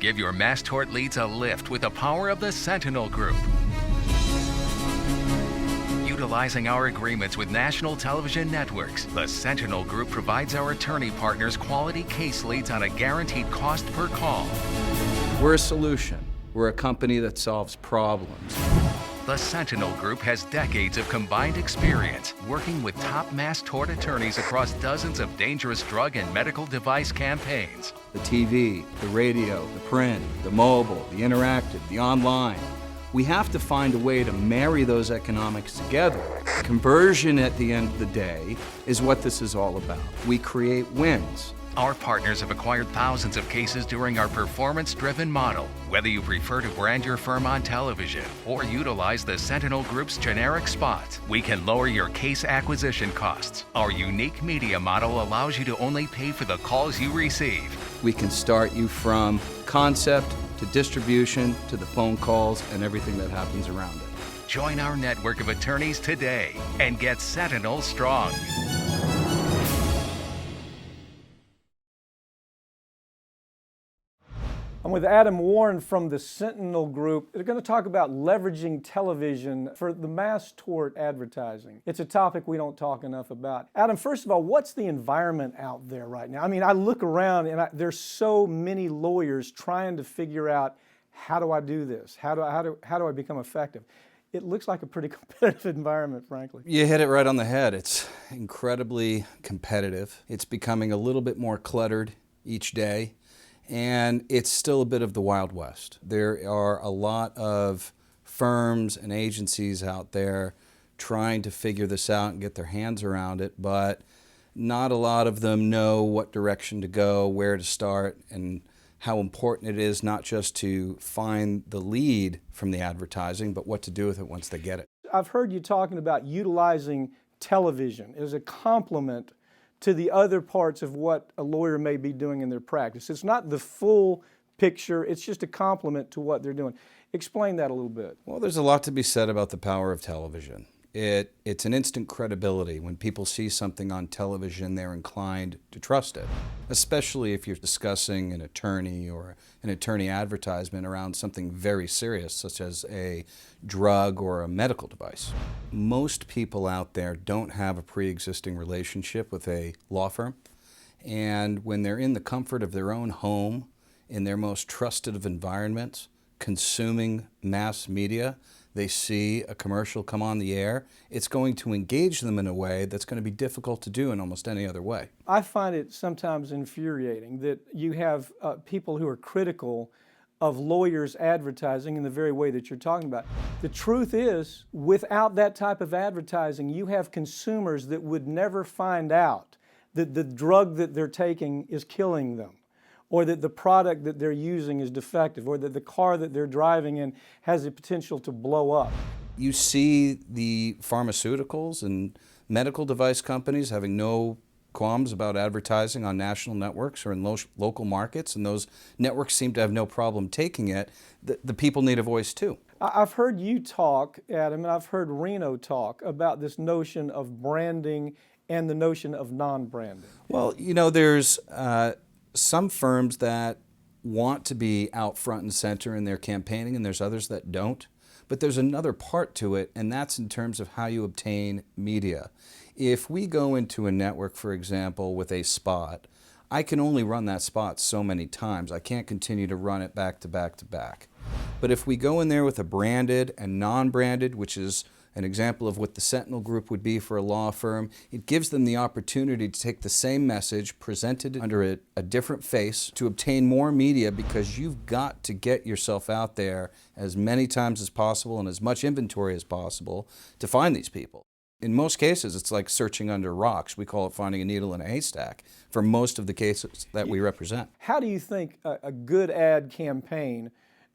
Give your mass tort leads a lift with the power of the Sentinel Group. Utilizing our agreements with national television networks, the Sentinel Group provides our attorney partners quality case leads on a guaranteed cost per call. We're a solution. We're a company that solves problems. The Sentinel Group has decades of combined experience working with top mass tort attorneys across dozens of dangerous drug and medical device campaigns. The TV, the radio, the print, the mobile, the interactive, the online. We have to find a way to marry those economics together. Conversion at the end of the day is what this is all about. We create wins. Our partners have acquired thousands of cases during our performance-driven model. Whether you prefer to brand your firm on television or utilize the Sentinel Group's generic spots, we can lower your case acquisition costs. Our unique media model allows you to only pay for the calls you receive. We can start you from concept to distribution to the phone calls and everything that happens around it. Join our network of attorneys today and get Sentinel strong. I'm with Adam Warren from the Sentinel Group. They're going to talk about leveraging television for the mass tort advertising. It's a topic we don't talk enough about. Adam, first of all, what's the environment out there right now? I mean, I look around and there's so many lawyers trying to figure out, how do I do this? How do I become effective? It looks like a pretty competitive environment, frankly. You hit it right on the head. It's incredibly competitive. It's becoming a little bit more cluttered each day. And it's still a bit of the Wild West. There are a lot of firms and agencies out there trying to figure this out and get their hands around it, but not a lot of them know what direction to go, where to start, and how important it is not just to find the lead from the advertising, but what to do with it once they get it. I've heard you talking about utilizing television as a complement to the other parts of what a lawyer may be doing in their practice. It's not the full picture, it's just a complement to what they're doing. Explain that a little bit. Well, there's a lot to be said about the power of television. It's an instant credibility. When people see something on television, they're inclined to trust it, especially if you're discussing an attorney or an attorney advertisement around something very serious, such as a drug or a medical device. Most people out there don't have a pre-existing relationship with a law firm, and when they're in the comfort of their own home, in their most trusted of environments, consuming mass media, they see a commercial come on the air, it's going to engage them in a way that's going to be difficult to do in almost any other way. I find it sometimes infuriating that you have people who are critical of lawyers advertising in the very way that you're talking about. The truth is, without that type of advertising, you have consumers that would never find out that the drug that they're taking is killing them, or that the product that they're using is defective, or that the car that they're driving in has the potential to blow up. You see the pharmaceuticals and medical device companies having no qualms about advertising on national networks or in local markets, and those networks seem to have no problem taking it. The people need a voice too. I've heard you talk, Adam, and I've heard Reno talk about this notion of branding and the notion of non-branding. Well, you know, there's some firms that want to be out front and center in their campaigning, and there's others that don't. But there's another part to it, and that's in terms of how you obtain media. If we go into a network, for example, with a spot, I can only run that spot so many times. I can't continue to run it back to back to back. But if we go in there with a branded and non-branded, which is an example of what the Sentinel Group would be for a law firm, it gives them the opportunity to take the same message, presented under a different face, to obtain more media, because you've got to get yourself out there as many times as possible and as much inventory as possible to find these people. In most cases, it's like searching under rocks. We call it finding a needle in a haystack for most of the cases that we represent. How do you think a good ad campaign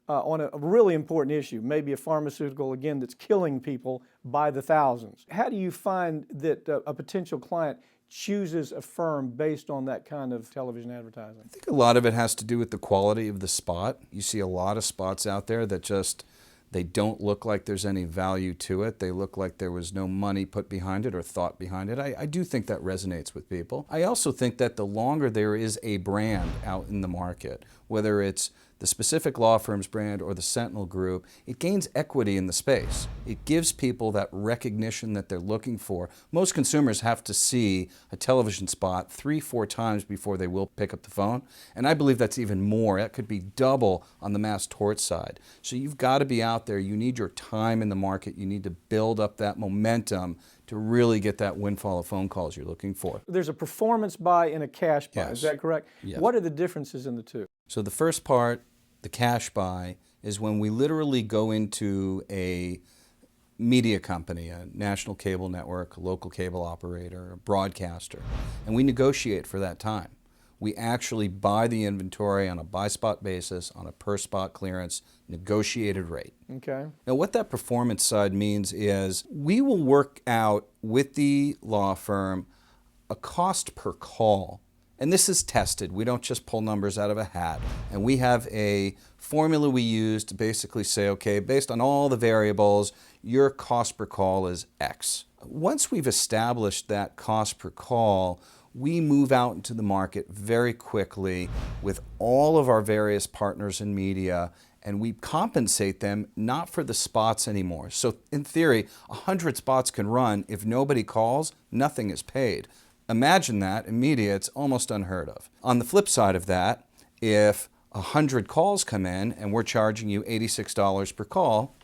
on a really important issue, maybe a pharmaceutical, again, that's killing people by the thousands. How do you find that a potential client chooses a firm based on that kind of television advertising? I think a lot of it has to do with the quality of the spot. You see a lot of spots out there that just, they don't look like there's any value to it. They look like there was no money put behind it or thought behind it. I do think that resonates with people. I also think that the longer there is a brand out in the market, whether it's the specific law firm's brand or the Sentinel Group, it gains equity in the space. It gives people that recognition that they're looking for. Most consumers have to see a television spot 3-4 times before they will pick up the phone, and I believe that's even more. That could be double on the mass tort side. So you've got to be out there. You need your time in the market. You need to build up that momentum to really get that windfall of phone calls you're looking for. There's a performance buy and a cash buy, Yes. is that correct? Yes. What are the differences in the two? So the first part, the cash buy, is when we literally go into a media company, a national cable network, a local cable operator, a broadcaster, and we negotiate for that time. We actually buy the inventory on a by-spot basis, on a per-spot clearance, negotiated rate. Okay. Now what that performance side means is we will work out with the law firm a cost per call. And this is tested. We don't just pull numbers out of a hat. And we have a formula we use to basically say, okay, based on all the variables, your cost per call is X. Once we've established that cost per call, we move out into the market very quickly with all of our various partners in media, and we compensate them not for the spots anymore. So in theory, 100 spots can run. If nobody calls, nothing is paid. Imagine that in media, it's almost unheard of. On the flip side of that, if 100 calls come in and we're charging you $86 per call,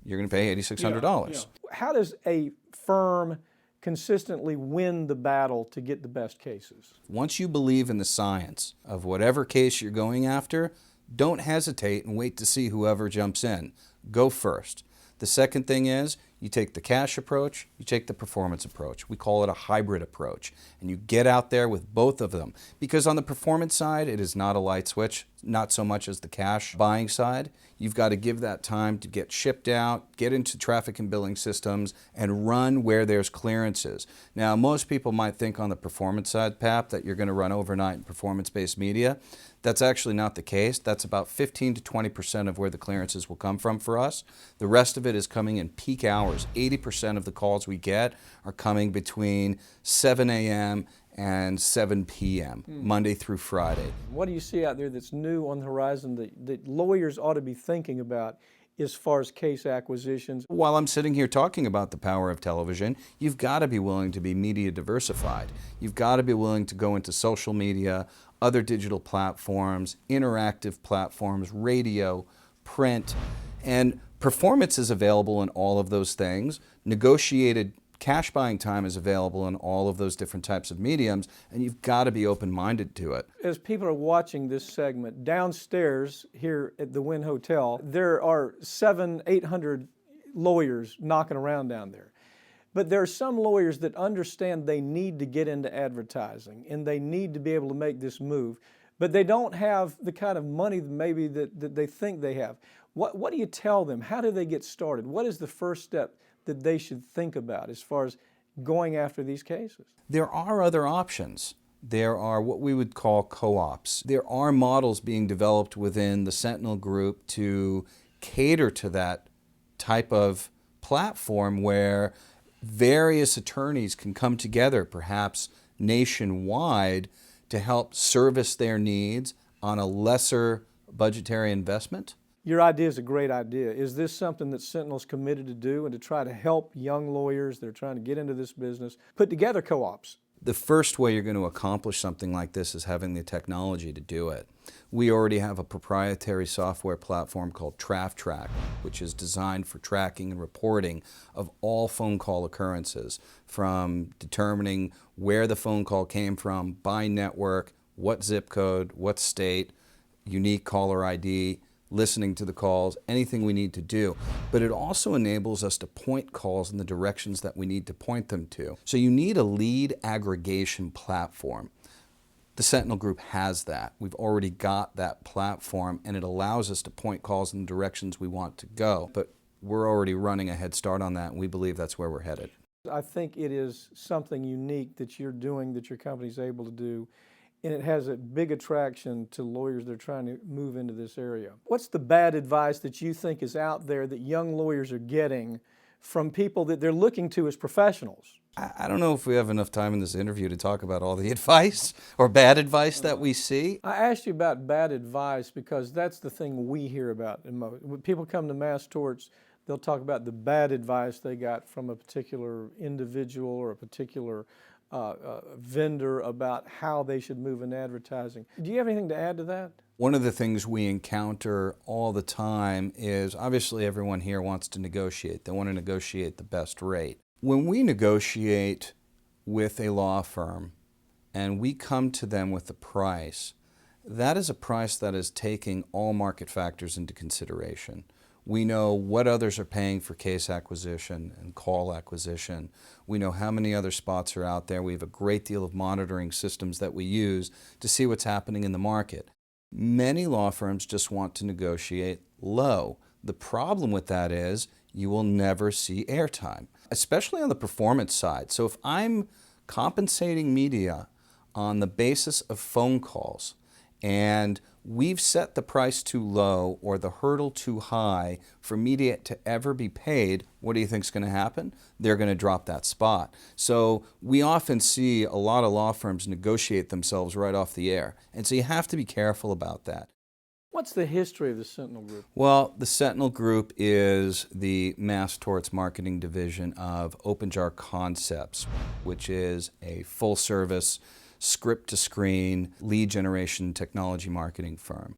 you're going to pay $8,600. Yeah. How does a firm consistently win the battle to get the best cases? Once you believe in the science of whatever case you're going after, don't hesitate and wait to see whoever jumps in. Go first. The second thing is you take the cash approach, you take the performance approach. We call it a hybrid approach. And you get out there with both of them. Because on the performance side, it is not a light switch, not so much as the cash buying side. You've got to give that time to get shipped out, get into traffic and billing systems, and run where there's clearances. Now, most people might think on the performance side, Pap, that you're going to run overnight in performance-based media. That's actually not the case. That's about 15 to 20% of where the clearances will come from for us. The rest of it is coming in peak hours. 80% of the calls we get are coming between 7 a.m. and 7 p.m., Monday through Friday. What do you see out there that's new on the horizon that lawyers ought to be thinking about as far as case acquisitions? While I'm sitting here talking about the power of television, you've got to be willing to be media diversified. You've got to be willing to go into social media, other digital platforms, interactive platforms, radio, print, and performance is available in all of those things. Negotiated cash buying time is available in all of those different types of mediums, and you've got to be open-minded to it. As people are watching this segment, downstairs here at the Wynn Hotel, there are 700-800 lawyers knocking around down there. But there are some lawyers that understand they need to get into advertising and they need to be able to make this move, but they don't have the kind of money maybe that they think they have. What do you tell them? How do they get started? What is the first step that they should think about as far as going after these cases? There are other options. There are what we would call co-ops. There are models being developed within the Sentinel Group to cater to that type of platform where various attorneys can come together, perhaps nationwide, to help service their needs on a lesser budgetary investment. Your idea is a great idea. Is this something that Sentinel's committed to do and to try to help young lawyers that are trying to get into this business put together co-ops? The first way you're going to accomplish something like this is having the technology to do it. We already have a proprietary software platform called TraffTrack, which is designed for tracking and reporting of all phone call occurrences, from determining where the phone call came from, by network, what zip code, what state, unique caller ID, listening to the calls, anything we need to do. But it also enables us to point calls in the directions that we need to point them to. So you need a lead aggregation platform. The Sentinel Group has that. We've already got that platform, and it allows us to point calls in the directions we want to go. But we're already running a head start on that, and we believe that's where we're headed. I think it is something unique that you're doing, that your company's able to do, and it has a big attraction to lawyers that are trying to move into this area. What's the bad advice that you think is out there that young lawyers are getting from people that they're looking to as professionals? I don't know if we have enough time in this interview to talk about all the advice or bad advice that we see. I asked you about bad advice because that's the thing we hear about. When people come to Mass Torts, they'll talk about the bad advice they got from a particular individual or a particular vendor about how they should move in advertising. Do you have anything to add to that? One of the things we encounter all the time is obviously everyone here wants to negotiate. They want to negotiate the best rate. When we negotiate with a law firm and we come to them with a price, that is a price that is taking all market factors into consideration. We know what others are paying for case acquisition and call acquisition. We know how many other spots are out there. We have a great deal of monitoring systems that we use to see what's happening in the market. Many law firms just want to negotiate low. The problem with that is you will never see airtime, especially on the performance side. So if I'm compensating media on the basis of phone calls, and we've set the price too low or the hurdle too high for media to ever be paid, what do you think is going to happen? They're going to drop that spot. So we often see a lot of law firms negotiate themselves right off the air. And so you have to be careful about that. What's the history of the Sentinel Group? Well, the Sentinel Group is the Mass Torts marketing division of OpenJar Concepts, which is a full-service script-to-screen lead generation technology marketing firm.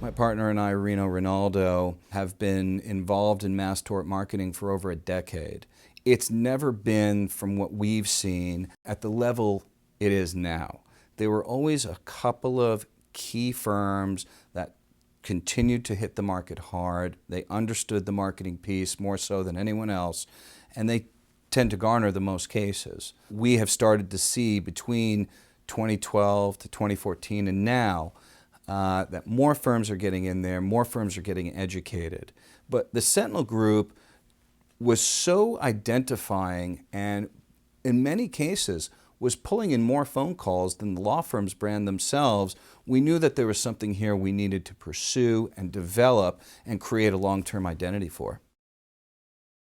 My partner and I, Reno Ronaldo, have been involved in mass tort marketing for over a decade. It's never been, from what we've seen, at the level it is now. There were always a couple of key firms that continued to hit the market hard. They understood the marketing piece more so than anyone else, and they tend to garner the most cases. We have started to see between 2012 to 2014 and now that more firms are getting in there, more firms are getting educated. But the Sentinel Group was so identifying and in many cases was pulling in more phone calls than the law firm's brand themselves. We knew that there was something here we needed to pursue and develop and create a long-term identity for.